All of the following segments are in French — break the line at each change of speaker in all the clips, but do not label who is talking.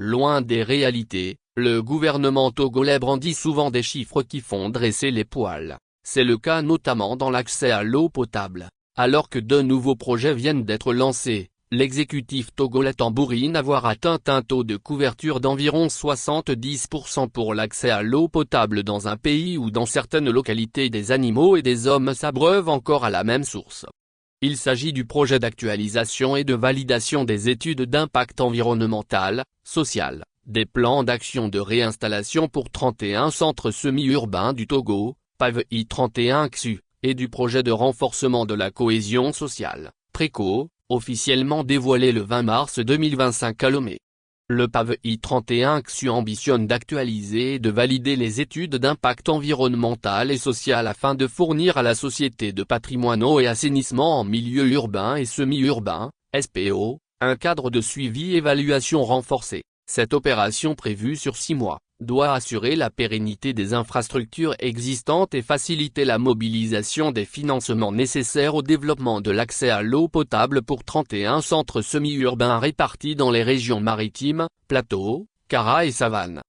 Loin des réalités, le gouvernement togolais brandit souvent des chiffres qui font dresser les poils. C'est le cas notamment dans l'accès à l'eau potable. Alors que de nouveaux projets viennent d'être lancés, l'exécutif togolais tambourine avoir atteint un taux de couverture d'environ 70% pour l'accès à l'eau potable dans un pays où dans certaines localités des animaux et des hommes s'abreuvent encore à la même source. Il s'agit du projet d'actualisation et de validation des études d'impact environnemental, social, des plans d'action de réinstallation pour 31 centres semi-urbains du Togo, PAVI 31 XU, et du projet de renforcement de la cohésion sociale, PRECO, officiellement dévoilé le 20 mars 2025 à Lomé. Le PAVI 31 XU ambitionne d'actualiser et de valider les études d'impact environnemental et social afin de fournir à la Société de patrimoine eau et assainissement en milieu urbain et semi-urbain, SPO, un cadre de suivi-évaluation renforcé. Cette opération prévue sur 6 mois, doit assurer la pérennité des infrastructures existantes et faciliter la mobilisation des financements nécessaires au développement de l'accès à l'eau potable pour 31 centres semi-urbains répartis dans les régions maritimes, Plateau, Kara et Savane.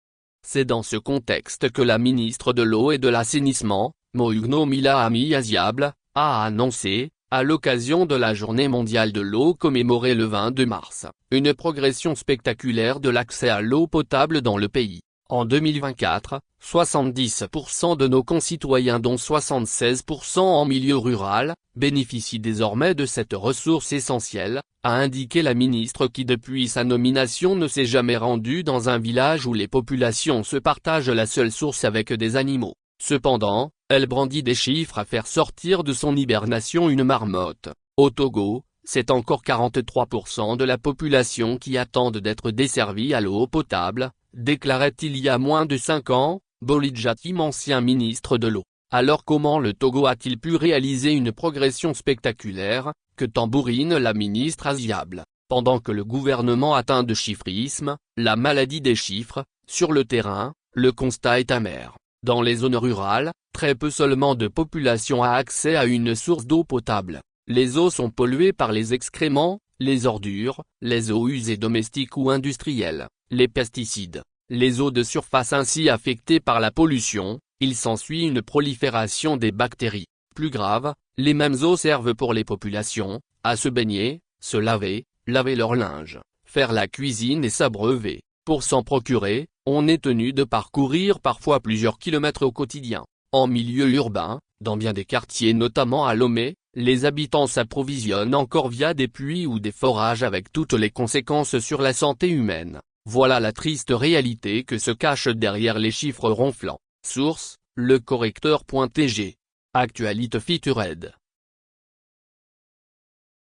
C'est dans ce contexte que la ministre de l'Eau et de l'Assainissement, Mougno Mila Ami Aziable, a annoncé, à l'occasion de la Journée mondiale de l'eau commémorée le 22 mars, une progression spectaculaire de l'accès à l'eau potable dans le pays. En 2024, 70% de nos concitoyens dont 76% en milieu rural, bénéficient désormais de cette ressource essentielle, a indiqué la ministre qui depuis sa nomination ne s'est jamais rendue dans un village où les populations se partagent la seule source avec des animaux. Cependant, elle brandit des chiffres à faire sortir de son hibernation une marmotte. Au Togo, c'est encore 43% de la population qui attendent d'être desservie à l'eau potable, déclarait il y a moins de 5 ans, Bolidjatim, ancien ministre de l'eau. Alors comment le Togo a-t-il pu réaliser une progression spectaculaire, que tambourine la ministre Aziable, pendant que le gouvernement atteint de chiffrisme, la maladie des chiffres, sur le terrain, le constat est amer. Dans les zones rurales, très peu seulement de population a accès à une source d'eau potable. Les eaux sont polluées par les excréments, les ordures, les eaux usées domestiques ou industrielles, les pesticides, les eaux de surface ainsi affectées par la pollution, il s'ensuit une prolifération des bactéries. Plus grave, les mêmes eaux servent pour les populations, à se baigner, se laver, laver leur linge, faire la cuisine et s'abreuver. Pour s'en procurer, on est tenu de parcourir parfois plusieurs kilomètres au quotidien. En milieu urbain, dans bien des quartiers notamment à Lomé, les habitants s'approvisionnent encore via des puits ou des forages avec toutes les conséquences sur la santé humaine. Voilà la triste réalité que se cache derrière les chiffres ronflants. Source, lecorrecteur.tg. Actualité featured.